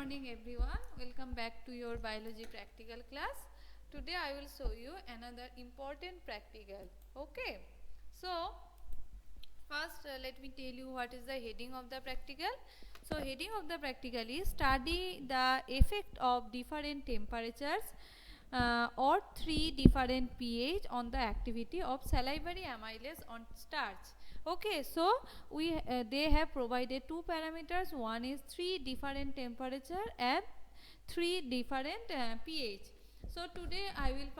morning everyone. Welcome back to your biology practical class. Today I will show you another important practical. Okay. So first let me tell you what is the heading of the practical. So heading of the practical is study the effect of different temperatures or three different pH on the activity of salivary amylase on starch. Okay, so they have provided two parameters. One is three different temperature and three different pH. So today I will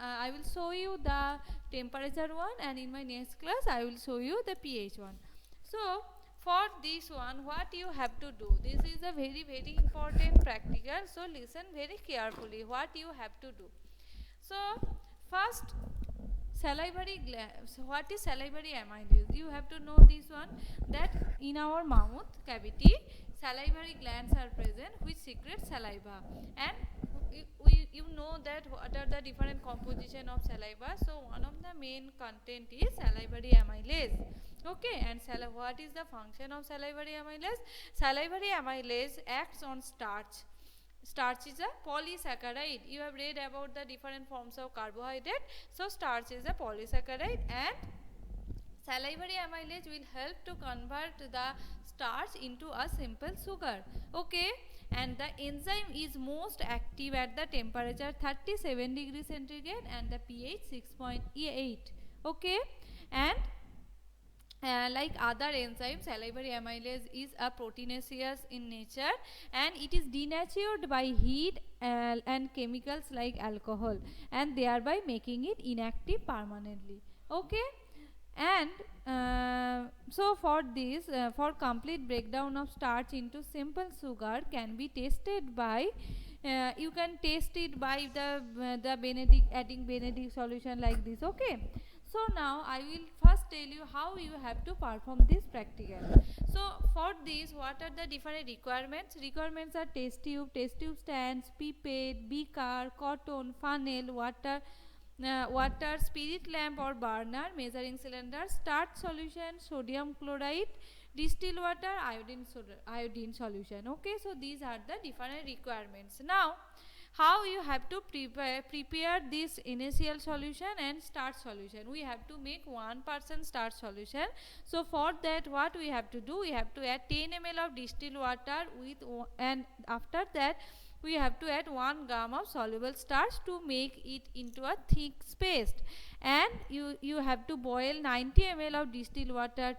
I will show you the temperature one, and in my next class I will show you the pH one. So for this one, what you have to do, this is a very important practical, so listen very carefully what you have to do. So first, salivary gland. So what is salivary amylase? You have to know this one, that in our mouth cavity salivary glands are present which secrete saliva, and you know that what are the different composition of saliva. So one of the main content is salivary amylase. Okay, and what is the function of salivary amylase? Salivary amylase acts on starch. Starch is a polysaccharide. You have read about the different forms of carbohydrate. So starch is a polysaccharide, and salivary amylase will help to convert the starch into a simple sugar. Okay, and the enzyme is most active at the temperature 37 degrees centigrade and the pH 6.8. Okay, and like other enzymes, salivary amylase is a proteinaceous in nature, and it is denatured by heat and chemicals like alcohol, and thereby making it inactive permanently. Okay, and so for this, for complete breakdown of starch into simple sugar can be tested by you can test it by the Benedict, adding Benedict solution like this. Okay, so now I will first tell you how you have to perform this practical. So for this, what are the different requirements? Requirements are test tube stands, pipette, beaker, cotton, funnel, water, spirit lamp or burner, measuring cylinder, starch solution, sodium chloride, distilled water, iodine solution. Okay, so these are the different requirements. Now how you have to prepare this initial solution and starch solution. We have to make 1% starch solution. So for that, what we have to do, we have to add 10 ml of distilled water and after that we have to add 1 gram of soluble starch to make it into a thick paste, and you have to boil 90 ml of distilled water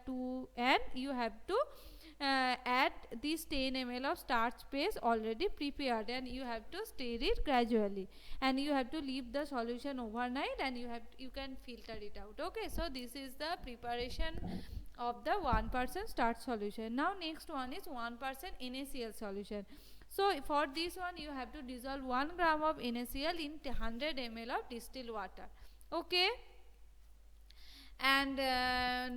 and you have to add this 10 ml of starch paste already prepared, and you have to stir it gradually, and you have to leave the solution overnight, and you can filter it out. Okay, so this is the preparation of the 1% starch solution. Now next one is 1% NaCl solution. So for this one you have to dissolve 1 gram of NaCl in 100 ml of distilled water. Okay, and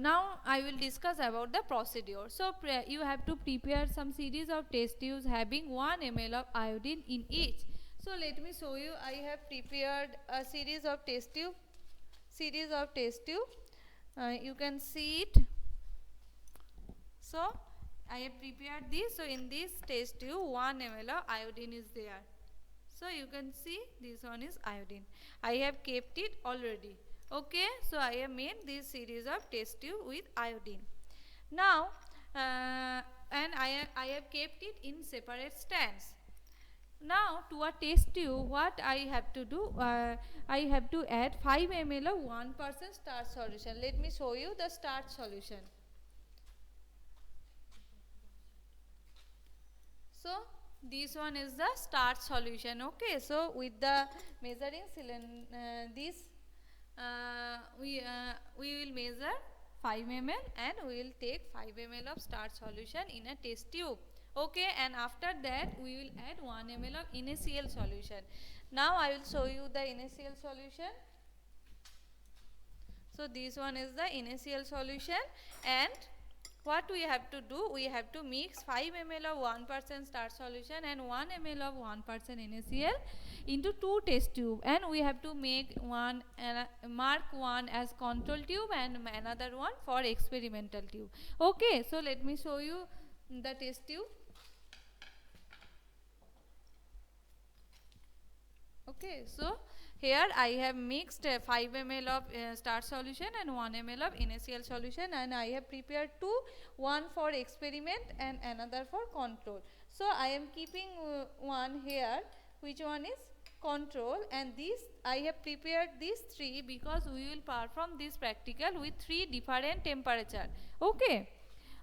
now I will discuss about the procedure. So you have to prepare some series of test tubes having 1 ml of iodine in each. So let me show you. I have prepared a series of test tube. You can see it. So I have prepared this. So in this test tube 1 ml of iodine is there. So you can see this one is iodine. I have kept it already. Okay, so I have made this series of test tube with iodine. Now and I have kept it in separate stands. Now to a test tube, what I have to do, I have to add 5 ml of 1% starch solution. Let me show you the starch solution. So this one is the starch solution. Okay, so with the measuring cylinder, we will measure 5 ml and we will take 5 ml of starch solution in a test tube. Okay, and after that we will add 1 ml of NaCl solution. Now I will show you the NaCl solution. So this one is the NaCl solution, and what we have to do, we have to mix 5 ml of 1% starch solution and 1 ml of 1% NaCl into 2 test tube, and we have to make mark one as control tube and another one for experimental tube. Okay, so let me show you the test tube. Okay, so here I have mixed 5 ml of start solution and 1 ml of NaCl solution, and I have prepared two, one for experiment and another for control. So I am keeping one here, which one is control, and this I have prepared these three because we will perform this practical with three different temperature. Okay,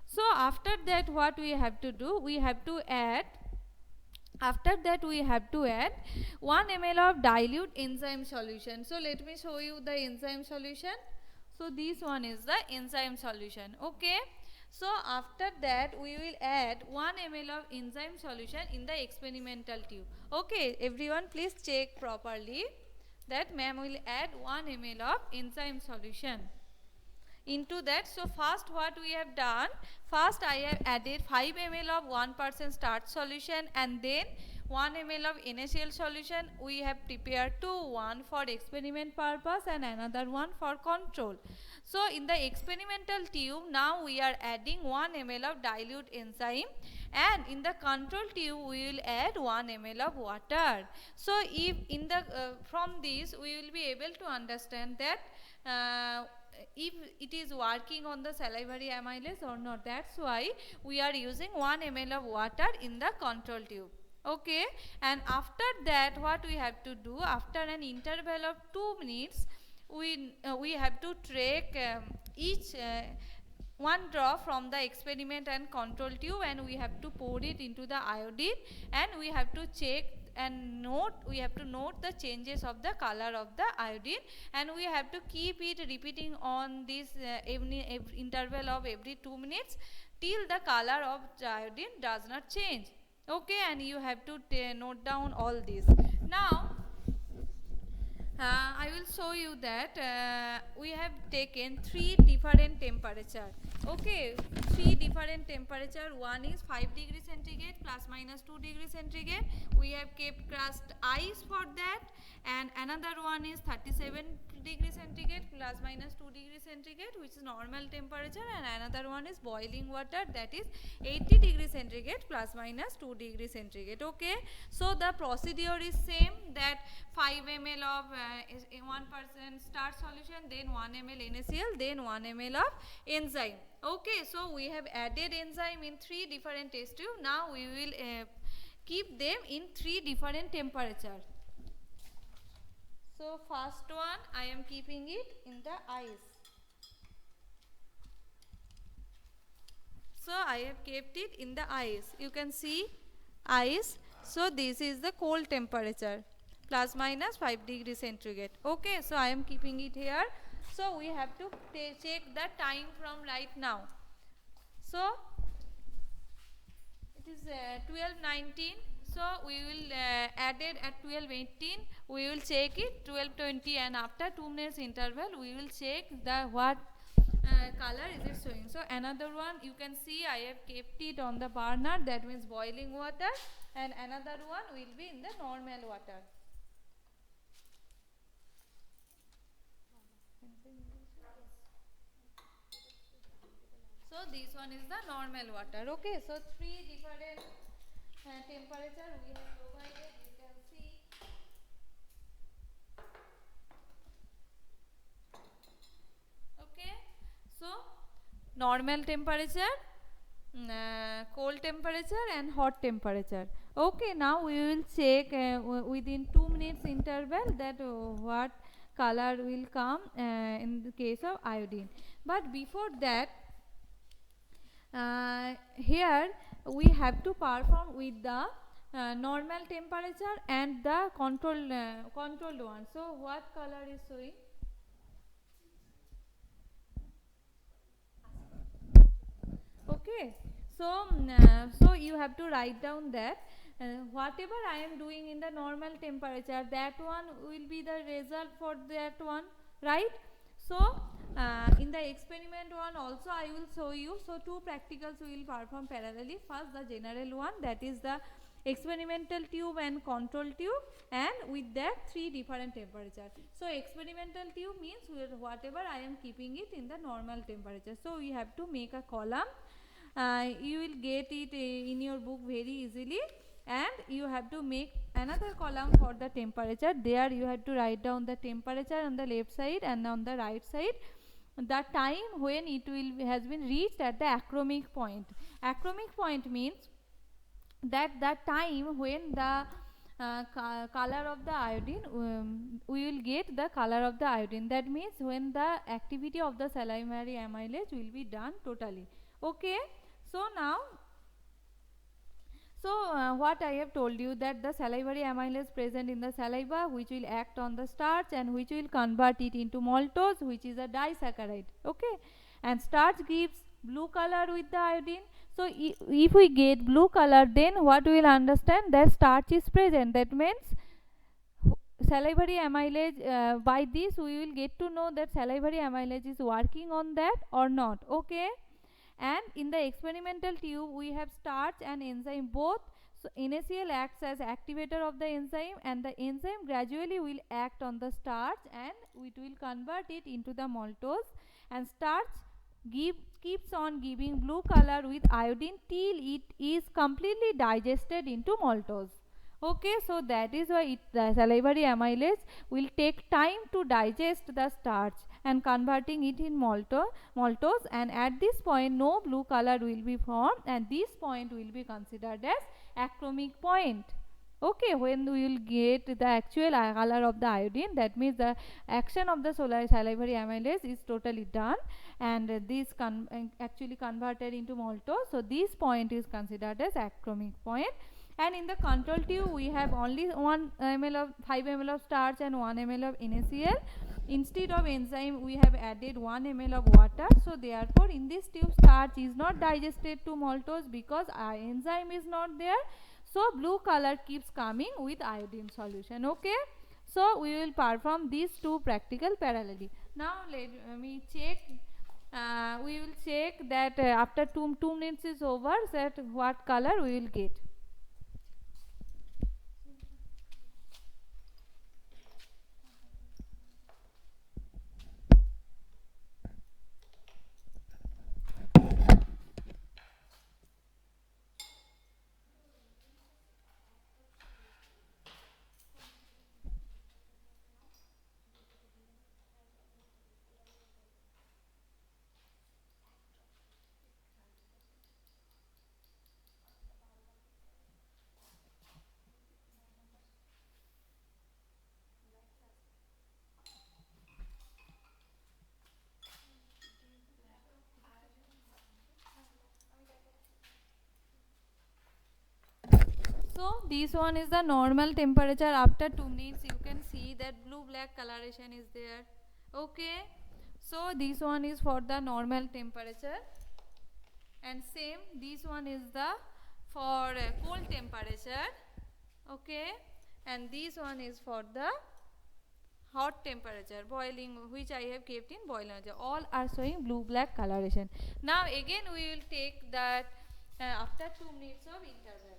so after that what we have to do, we have to add, after that we have to add 1 ml of dilute enzyme solution. So let me show you the enzyme solution. So this one is the enzyme solution. Okay, so after that we will add 1 ml of enzyme solution in the experimental tube. Okay, everyone please check properly that ma'am will add 1 ml of enzyme solution into that. So first what we have done, first I have added 5 ml of 1% starch solution, and then 1 ml of NaCl solution. We have prepared two, one for experiment purpose and another one for control. So in the experimental tube now we are adding 1 ml of dilute enzyme, and in the control tube we will add 1 ml of water. So if in the from this we will be able to understand that if it is working on the salivary amylase or not. That's why we are using 1 ml of water in the control tube. Okay, and after that what we have to do, after an interval of 2 minutes, we have to take each one drop from the experiment and control tube, and we have to pour it into the iodine, and we have to check and note, we have to note the changes of the color of the iodine, and we have to keep it repeating on this every interval of every 2 minutes till the color of the iodine does not change. Okay, and you have to note down all this. Now I will show you that we have taken three different temperature. Okay, three different temperature. One is 5 degree centigrade plus minus 2 degree centigrade. We have kept crushed ice for that, and another one is 37 degree centigrade plus minus 2 degree centigrade, which is normal temperature, and another one is boiling water, that is 80 degree centigrade plus minus 2 degree centigrade. Okay, so the procedure is same, that 5 ml of 1% starch solution, then 1 ml NaCl, then 1 ml of enzyme. Okay, so we have added enzyme in three different test tube. Now we will keep them in three different temperature. So first one I am keeping it in the ice. So I have kept it in the ice. You can see ice. So this is the cold temperature, plus minus 5 degree centigrade. Okay, so I am keeping it here. So we have to check the time from right now. So it is 12:19. So we will add it at 12:18. We will check it 12:20, and after 2 minutes interval we will check the what color is it showing. So another one, you can see I have kept it on the burner, that means boiling water, and another one will be in the normal water. So this one is the normal water. Okay, so three different temperature we have provided, you can see. Okay, so normal temperature, cold temperature and hot temperature. Okay, now we will check within 2 minutes interval that what color will come in the case of iodine. But before that, here we have to perform with the normal temperature and the controlled one. So what color is showing? Okay, so so you have to write down that whatever I am doing in the normal temperature, that one will be the result for that one, right? So in the experiment one also I will show you. So two practicals we will perform parallelly. First the general one, that is the experimental tube and control tube, and with that three different temperature. So experimental tube means whatever I am keeping it in the normal temperature. So we have to make a column. You will get it in your book very easily. and you have to make another column for the temperature. There you have to write down the temperature on the left side, and on the right side the time when it will has been reached at the achromic point. Achromic point means that time when the color of the iodine, we will get the color of the iodine. That means when the activity of the salivary amylase will be done totally. Okay, so now, so what I have told you, that the salivary amylase present in the saliva, which will act on the starch and which will convert it into maltose, which is a disaccharide. Okay, and starch gives blue color with the iodine. So if we get blue color, then what we will understand, that starch is present. That means salivary amylase, by this we will get to know that salivary amylase is working on that or not. Okay, and in the experimental tube we have starch and enzyme both. So NaCl acts as activator of the enzyme, and the enzyme gradually will act on the starch and it will convert it into the maltose, and starch keeps on giving blue color with iodine till it is completely digested into maltose. Okay, so that is why the salivary amylase will take time to digest the starch and converting it in maltose, and at this point no blue color will be formed, and this point will be considered as achromic point. Okay, when we will get the actual color of the iodine, that means the action of the salivary amylase is totally done, and this actually converted into maltose. So this point is considered as achromic point. And in the control tube we have only 1 ml of 5 ml of starch and 1 ml of NaCl. Instead of enzyme we have added 1 ml of water. So therefore in this tube starch is not digested to maltose because enzyme is not there. So blue color keeps coming with iodine solution. Okay, so we will perform these two practical parallelly. Now let me check. We will check that after 2 minutes is over, that what color we will get. So this one is the normal temperature. After 2 minutes you can see that blue black coloration is there. Okay, so this one is for the normal temperature, and same this one is the for cold temperature. Okay, and this one is for the hot temperature, boiling, which I have kept in boiling temperature. All are showing blue black coloration. Now again we will take that after 2 minutes of interval.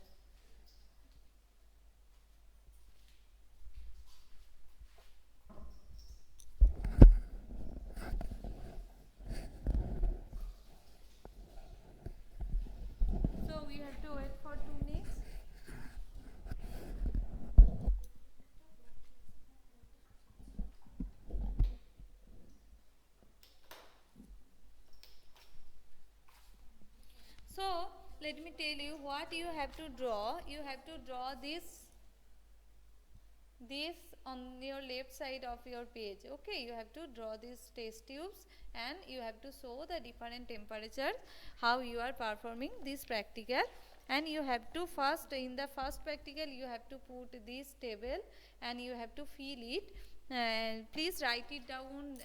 So we have to wait for 2 minutes. So let me tell you what you have to draw. You have to draw this on your left side of your page. Okay, you have to draw these test tubes and you have to show the different temperatures, how you are performing this practical. And you have to first, in the first practical you have to put this table and you have to fill it. Please write it down,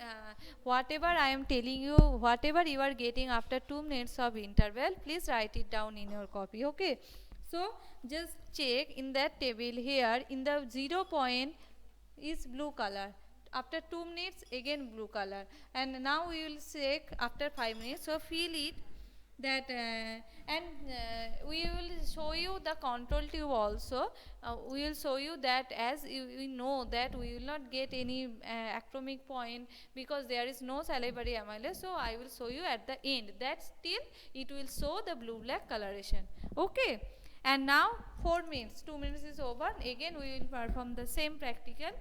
whatever I am telling you, whatever you are getting after 2 minutes of interval, please write it down in your copy. Okay, so just check in that table here, in the 0 point is blue color, after 2 minutes again blue color, and now we will check after 5 minutes. So fill it that and we will show you the control tube also. We will show you that, as we know that we will not get any achromic point because there is no salivary amylase. So I will show you at the end that still it will show the blue black coloration. Okay, And now 4 minutes, 2 minutes is over. Again we will perform the same practical.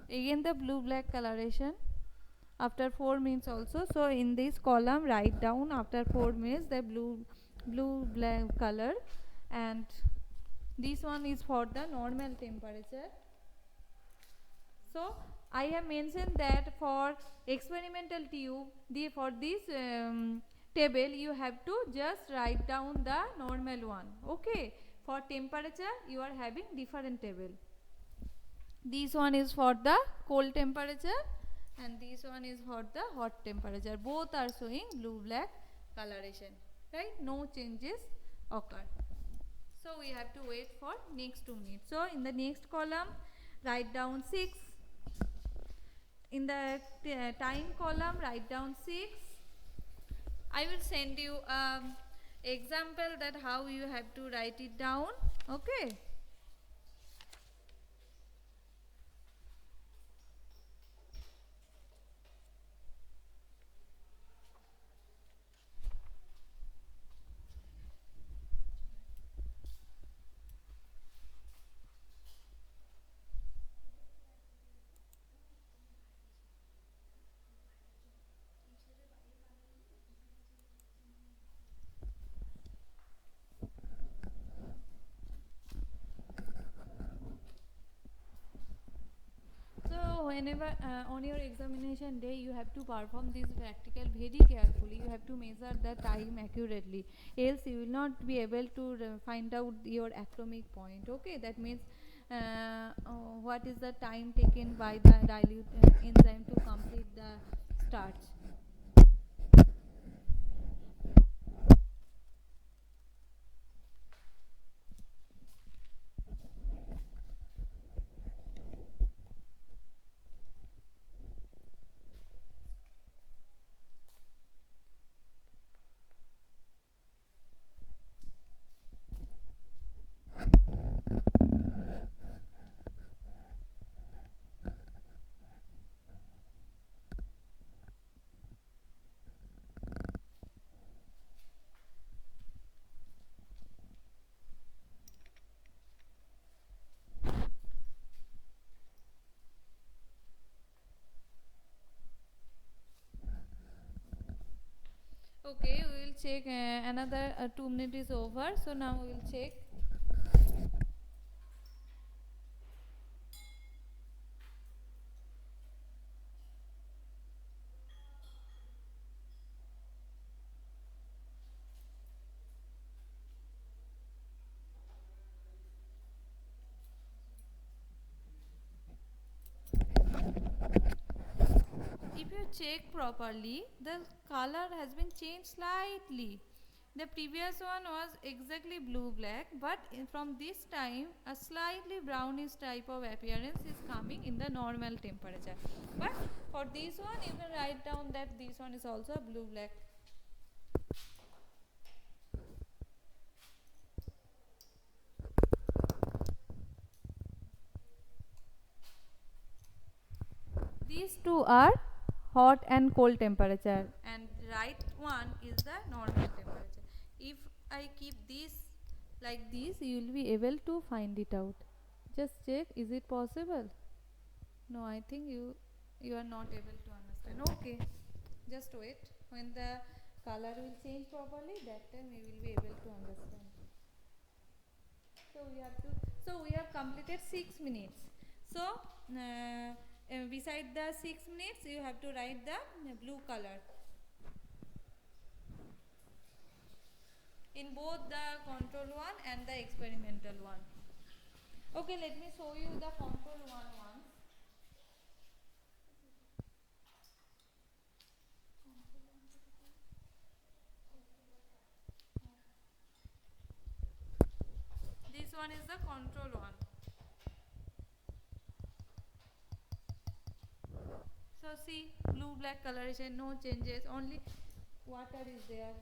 Again the blue black coloration after 4 minutes also. So in this column write down after 4 minutes the blue black color, and this one is for the normal temperature. So I have mentioned that for experimental tube, for this table you have to just write down the normal one. Okay, for temperature you are having different table. This one is for the cold temperature and this one is for the hot temperature. Both are showing blue black coloration, right? No changes occur. So we have to wait for next 2 minutes. So in the next column write down 6. In the time column write down 6. I will send you example that how you have to write it down. Okay. So whenever on your examination day you have to perform this practical very carefully. You have to measure the time accurately, else you will not be able to find out your atomic point. Okay, that means what is the time taken by the dilute enzyme to complete the starch. Okay, we will check another 2 minutes is over. So now we will check. If you check properly, the color has been changed slightly. The previous one was exactly blue black, but from this time a slightly brownish type of appearance is coming in the normal temperature. But for this one you can write down that this one is also blue black. These two are hot and cold temperature, and right one is the normal temperature. If I keep this like this, you will be able to find it out. Just check, is it possible? No, I think you are not able to understand. Okay, just wait. When the color will change properly, that time you will be able to understand. So we have completed 6 minutes. So beside the 6 minutes you have to write the blue color in both the control one and the experimental one. Okay, let me show you the control one once. This one is the control one. So see, blue black coloration, no changes, only water is there.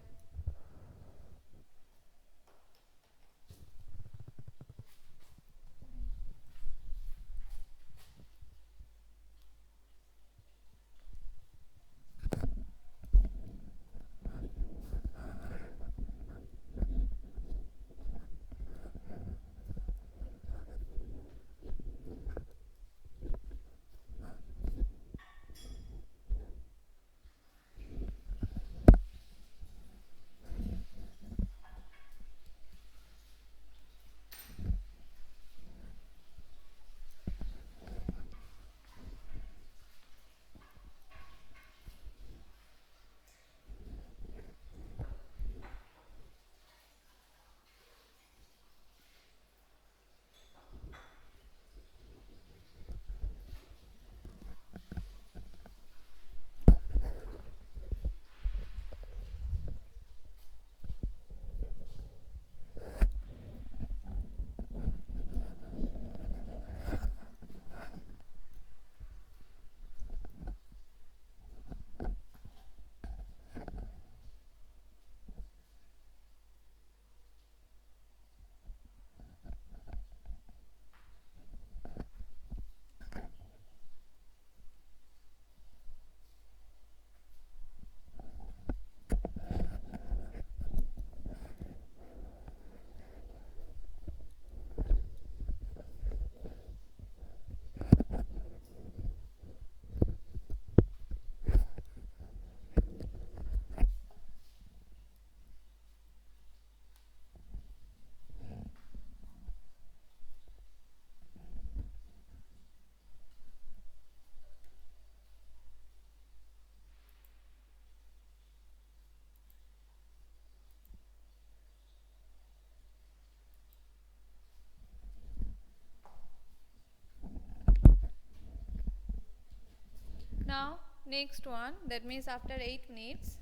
Now next one, that means after 8 minutes,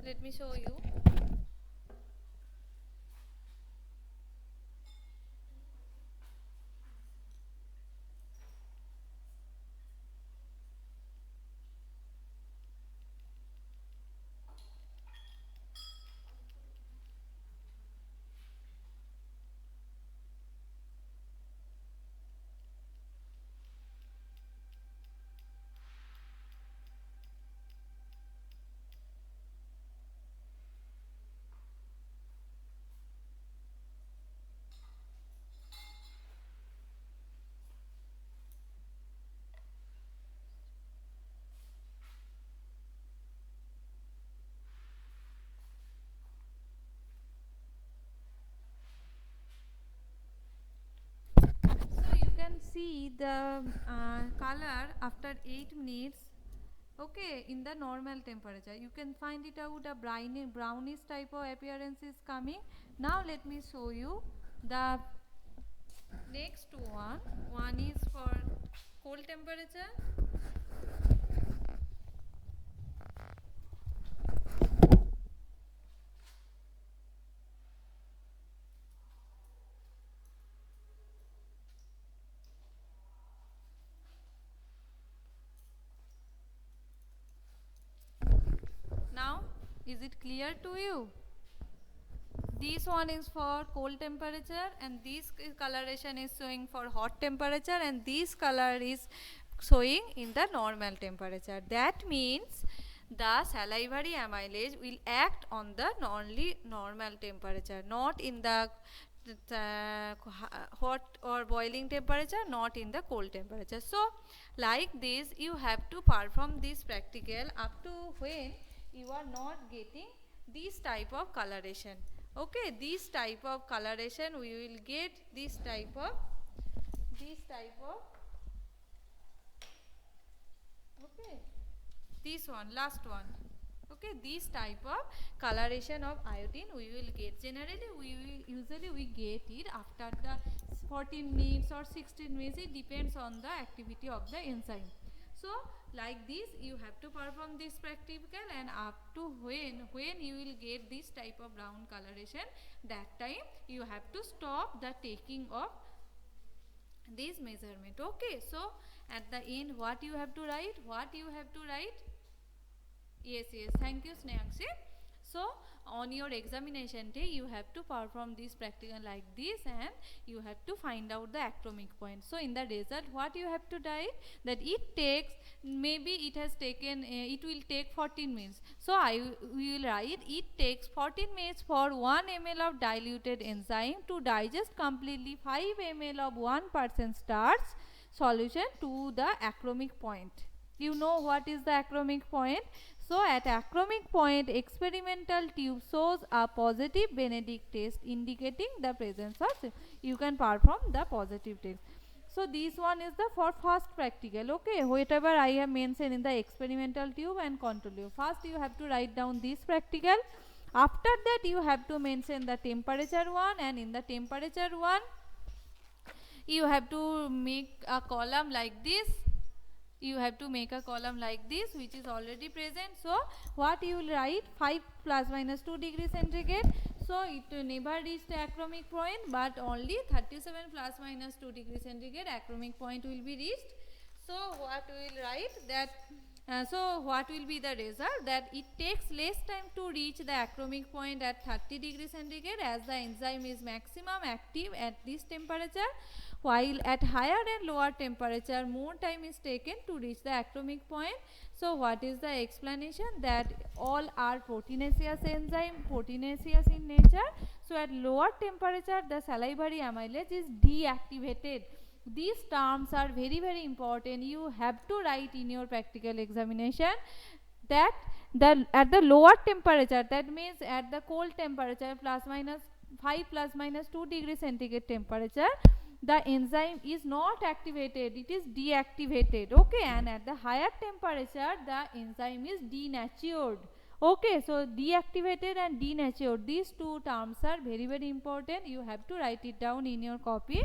let me show you. So you can see the color after 8 minutes, okay, in the normal temperature. You can find it out, a brownish type of appearance is coming. Now let me show you the next one. One is for cold temperature. Now is it clear to you? This one is for cold temperature, and this coloration is showing for hot temperature, and this color is showing in the normal temperature. That means the salivary amylase will act on the only normal temperature, not in the hot or boiling temperature, not in the cold temperature. So like this you have to perform this practical up to when you are not getting this type of coloration. Okay, this type of coloration we will get this type of okay, this one, last one. Okay, this type of coloration of iodine we will get. Generally we get it after the 14 minutes or 16 minutes. It depends on the activity of the enzyme. So like this you have to perform this practical, and up to when you will get this type of brown coloration, that time you have to stop the taking of this measurement. Okay, so at the end what you have to write, yes, thank you Snehakshi. So on your examination day you have to perform this practical like this, and you have to find out the atomic point. So in the result what you have to write, that it takes, maybe it has taken it will take 14 minutes. So I will write, it takes 14 minutes for 1 ml of diluted enzyme to digest completely 5 ml of 1% starch solution to the achromic point. You know what is the achromic point? So at achromic point, experimental tube shows a positive Benedict test indicating the presence of, you can perform the positive test. So this one is the for first practical. Okay, whatever I have mentioned in the experimental tube and control tube. First you have to write down this practical. After that you have to mention the temperature one, and in the temperature one you have to make a column like this. You have to make a column like this, which is already present. So what you will write, 5 plus minus 2 degrees centigrade. So it never reached the achromic point, but only 37 plus minus 2 degrees centigrade achromic point will be reached. So what we will write, that so what will be the result, that it takes less time to reach the achromic point at 30 degrees centigrade, as the enzyme is maximum active at this temperature, while at higher and lower temperature more time is taken to reach the achromic point. So what is the explanation, that all are proteinaceous enzyme, proteinaceous in nature. So at lower temperature the salivary amylase is deactivated. These terms are very very important. You have to write in your practical examination that at the lower temperature, that means at the cold temperature, plus minus 5 plus minus 2 degrees centigrade temperature, the enzyme is not activated, it is deactivated. Okay, and at the higher temperature the enzyme is denatured. Okay, so deactivated and denatured, these two terms are very very important. You have to write it down in your copy,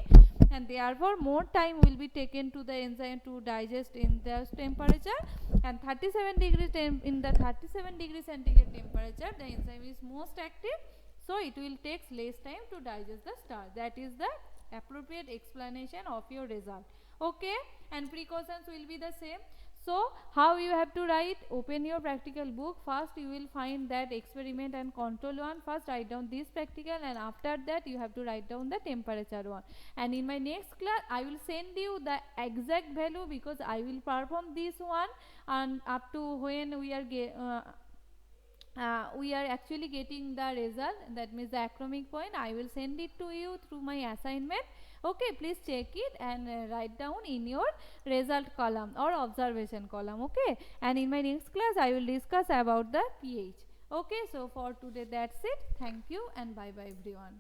and therefore more time will be taken to the enzyme to digest in the temperature, and 37 degrees in the 37 degrees centigrade temperature the enzyme is most active, so it will take less time to digest the starch. That is the appropriate explanation of your result. Okay, and precautions will be the same. So how you have to write, open your practical book. First you will find that experiment and control one. First write down this practical, and after that you have to write down the temperature one. And in my next class I will send you the exact value, because I will perform this one, and up to when we are actually getting the result, that means the achromic point, I will send it to you through my assignment. Okay, please check it and write down in your result column or observation column. Okay, and in my next class I will discuss about the pH. Okay, so for today that's it. Thank you and bye bye everyone.